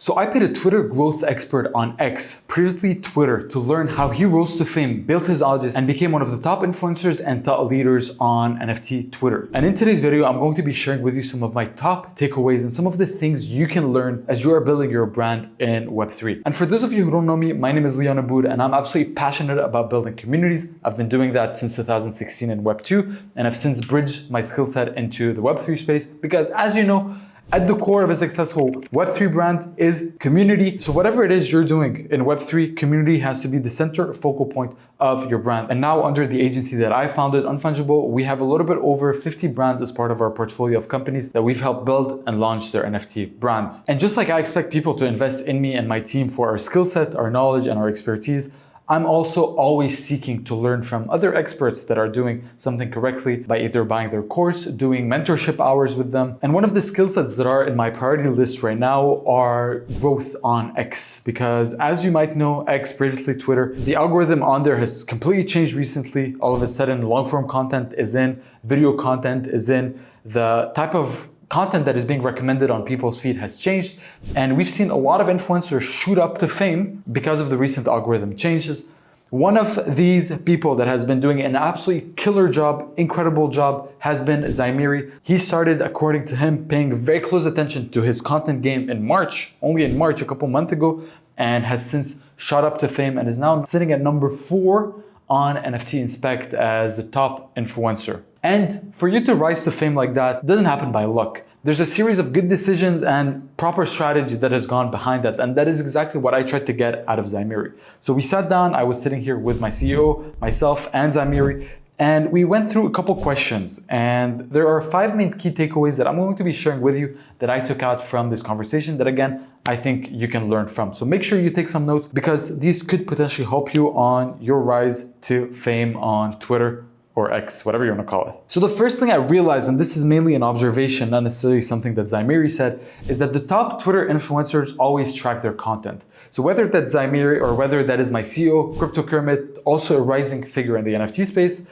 So I paid a Twitter growth expert on X, previously Twitter, to learn how he rose to fame, built his audience, and became one of the top influencers and thought leaders on NFT Twitter. And in today's video, I'm going to be sharing with you some of my top takeaways and some of the things you can learn as you are building your brand in Web3. And for those of you who don't know me, my name is Leon Aboud, and I'm absolutely passionate about building communities. I've been doing that since 2016 in Web2, and I've since bridged my skill set into the Web3 space because, as you know, at the core of a successful Web3 brand is community. So whatever it is you're doing in Web3, community has to be the center focal point of your brand. And now under the agency that I founded, Unfungible, we have a little bit over 50 brands as part of our portfolio of companies that we've helped build and launch their NFT brands. And just like I expect people to invest in me and my team for our skill set, our knowledge, and our expertise, I'm also always seeking to learn from other experts that are doing something correctly by either buying their course, doing mentorship hours with them. And one of the skill sets that are in my priority list right now are growth on X. Because as you might know, X, previously Twitter, the algorithm on there has completely changed recently. All of a sudden, long form content is in, video content is in, the type of content that is being recommended on people's feed has changed. And we've seen a lot of influencers shoot up to fame because of the recent algorithm changes. One of these people that has been doing an absolutely killer job, incredible job, has been Zaimiri. He started, according to him, paying very close attention to his content game in March, only in March, a couple months ago, and has since shot up to fame and is now sitting at number 4 on NFT Inspect as the top influencer. And for you to rise to fame like that doesn't happen by luck. There's a series of good decisions and proper strategy that has gone behind that. And that is exactly what I tried to get out of Zaimiri. So we sat down, I was sitting here with my CEO, myself, and Zaimiri, and we went through a couple questions. And there are 5 main key takeaways that I'm going to be sharing with you that I took out from this conversation that, again, I think you can learn from. So make sure you take some notes because these could potentially help you on your rise to fame on Twitter or X, whatever you want to call it. So the first thing I realized, and this is mainly an observation, not necessarily something that Zaimiri said, is that the top Twitter influencers always track their content. So whether that's Zaimiri or whether that is my CEO, Crypto Kermit, also a rising figure in the NFT space,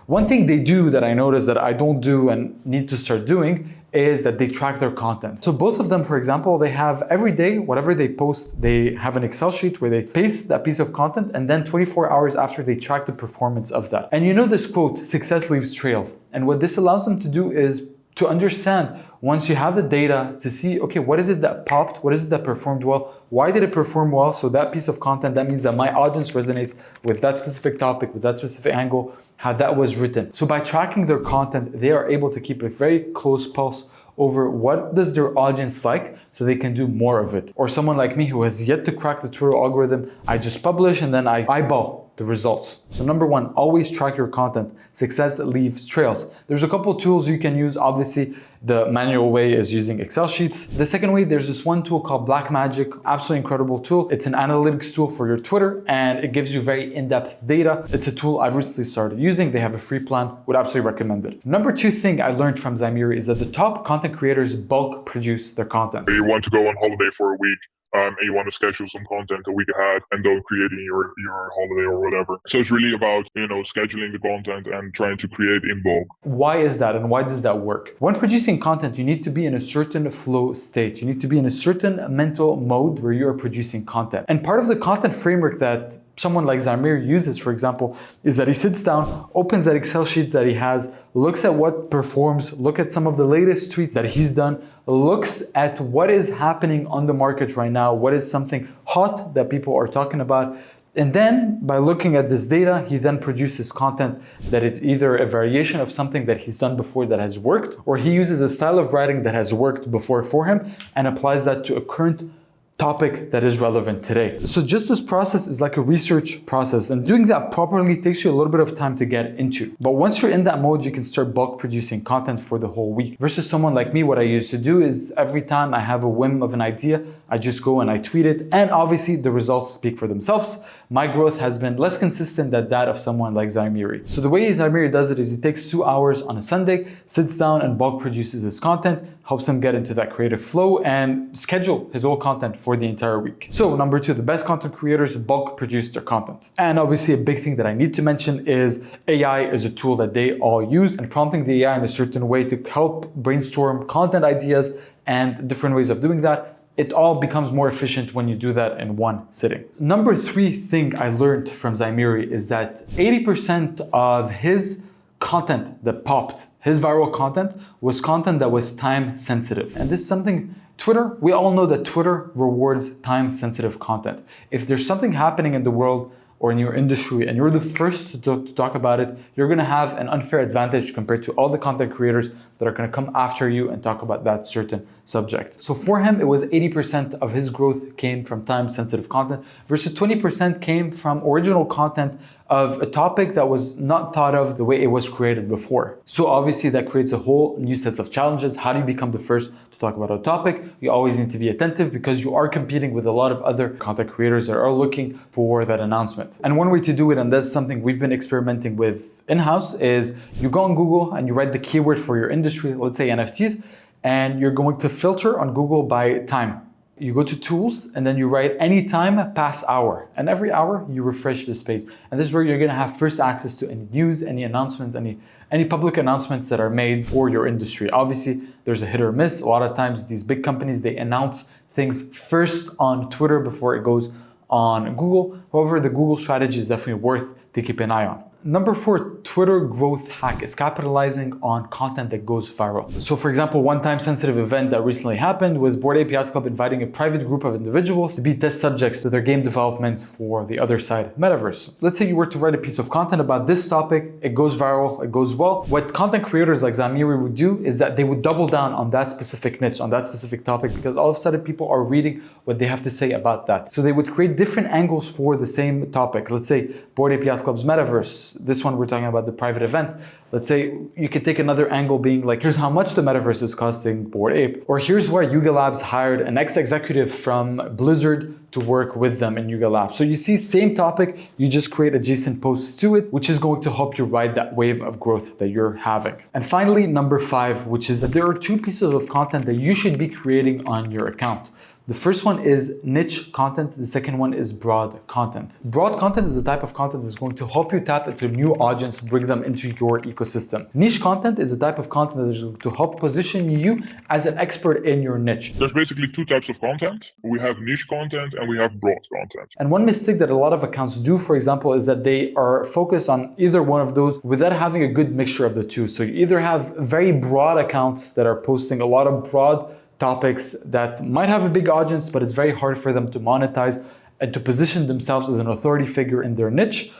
one thing they do that I noticed that I don't do and need to start doing is that they track their content. So both of them, for example, they have every day, whatever they post, they have an Excel sheet where they paste that piece of content and then 24 hours after they track the performance of that. And you know this quote, success leaves trails. And what this allows them to do is to understand once you have the data to see, okay, what is it that popped? What is it that performed well? Why did it perform well? So that piece of content, that means that my audience resonates with that specific topic, with that specific angle, how that was written. So by tracking their content, they are able to keep a very close pulse over what does their audience like so they can do more of it. Or someone like me who has yet to crack the Twitter algorithm, I just publish and then I eyeball the results. So number 1, always track your content. Success leaves trails. There's a couple tools you can use. Obviously, the manual way is using Excel sheets. The second way, there's this one tool called Blackmagic, absolutely incredible tool. It's an analytics tool for your Twitter and it gives you very in-depth data. It's a tool I've recently started using. They have a free plan, would absolutely recommend it. Number 2 thing I learned from Zaimiri is that the top content creators bulk produce their content. You want to go on holiday for a week, and you want to schedule some content a week ahead and don't create in your holiday or whatever. So it's really about, scheduling the content and trying to create in bulk. Why is that and why does that work? When producing content, you need to be in a certain flow state. You need to be in a certain mental mode where you are producing content. And part of the content framework that someone like Zaimiri uses, for example, is that he sits down, opens that Excel sheet that he has, looks at what performs, look at some of the latest tweets that he's done, looks at what is happening on the market right now, what is something hot that people are talking about. And then by looking at this data, he then produces content that is either a variation of something that he's done before that has worked, or he uses a style of writing that has worked before for him and applies that to a current topic that is relevant today. So just this process is like a research process, and doing that properly takes you a little bit of time to get into. But once you're in that mode, you can start bulk producing content for the whole week. Versus someone like me, what I used to do is every time I have a whim of an idea, I just go and I tweet it. And obviously the results speak for themselves. My growth has been less consistent than that of someone like Zaimiri. So the way Zaimiri does it is he takes 2 hours on a Sunday, sits down and bulk produces his content, helps him get into that creative flow and schedule his whole content for the entire week. So number 2, the best content creators bulk produce their content. And obviously a big thing that I need to mention is AI is a tool that they all use, and prompting the AI in a certain way to help brainstorm content ideas and different ways of doing that it all becomes more efficient when you do that in one sitting. Number 3 thing I learned from Zaimiri is that 80% of his content that popped, his viral content, was content that was time sensitive. And this is something Twitter, we all know that Twitter rewards time sensitive content. If there's something happening in the world or in your industry and you're the first to talk about it, you're gonna have an unfair advantage compared to all the content creators that are gonna come after you and talk about that certain subject. So for him, it was 80% of his growth came from time sensitive content versus 20% came from original content of a topic that was not thought of the way it was created before. So obviously that creates a whole new set of challenges. How do you become the first to talk about a topic? You always need to be attentive because you are competing with a lot of other content creators that are looking for that announcement. And one way to do it, and that's something we've been experimenting with in-house, is you go on Google and you write the keyword for your industry, let's say NFTs, and you're going to filter on Google by time. You go to tools and then you write any time past hour, and every hour you refresh this page. And this is where you're gonna have first access to any news, any announcements, any public announcements that are made for your industry. Obviously, there's a hit or miss. A lot of times these big companies, they announce things first on Twitter before it goes on Google. However, the Google strategy is definitely worth to keep an eye on. Number 4 Twitter growth hack is capitalizing on content that goes viral. So for example, one time sensitive event that recently happened was Bored Ape Yacht Club inviting a private group of individuals to be test subjects to their game development for the other side metaverse. Let's say you were to write a piece of content about this topic, it goes viral, it goes well. What content creators like Zaimiri would do is that they would double down on that specific niche, on that specific topic, because all of a sudden people are reading what they have to say about that. So they would create different angles for the same topic. Let's say Bored Ape Yacht Club's metaverse. This one we're talking about the private event. Let's say you could take another angle being like, here's how much the metaverse is costing Bored Ape. Or here's why Yuga Labs hired an ex-executive from Blizzard to work with them in Yuga Labs. So you see, same topic, you just create adjacent posts to it, which is going to help you ride that wave of growth that you're having. And finally, number 5, which is that there are 2 pieces of content that you should be creating on your account. The first one is niche content. The second one is broad content. Broad content is the type of content that's going to help you tap into a new audience, bring them into your ecosystem. Niche content is the type of content that is going to help position you as an expert in your niche. There's basically 2 types of content. We have niche content and we have broad content. And one mistake that a lot of accounts do, for example, is that they are focused on either one of those without having a good mixture of the two. So you either have very broad accounts that are posting a lot of broad topics that might have a big audience, but it's very hard for them to monetize and to position themselves as an authority figure in their niche.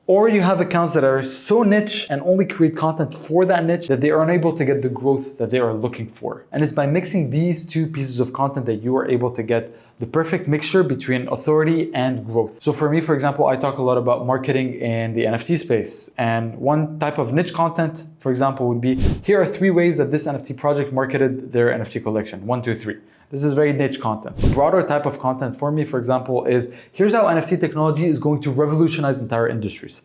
Or you have accounts that are so niche and only create content for that niche that they are unable to get the growth that they are looking for. And it's by mixing these 2 pieces of content that you are able to get the perfect mixture between authority and growth. So for me, for example, I talk a lot about marketing in the NFT space. And one type of niche content, for example, would be, here are 3 ways that this NFT project marketed their NFT collection. 1, 2, 3. This is very niche content. A broader type of content for me, for example, is here's how NFT technology is going to revolutionize entire industries.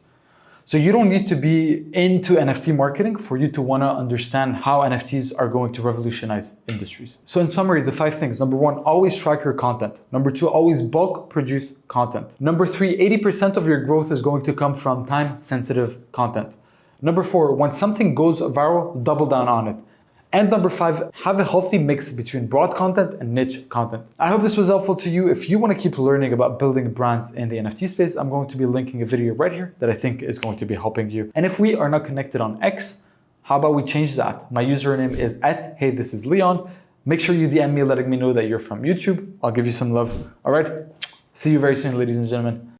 So you don't need to be into NFT marketing for you to want to understand how NFTs are going to revolutionize industries. So in summary, the 5 things. Number 1, always track your content. Number 2, always bulk produce content. Number 3, 80% of your growth is going to come from time-sensitive content. Number 4, when something goes viral, double down on it. And number 5, have a healthy mix between broad content and niche content. I hope this was helpful to you. If you want to keep learning about building brands in the NFT space, I'm going to be linking a video right here that I think is going to be helping you. And if we are not connected on X, how about we change that? My username is @HeyThisIsLeon. Make sure you DM me letting me know that you're from YouTube. I'll give you some love. All right. See you very soon, ladies and gentlemen.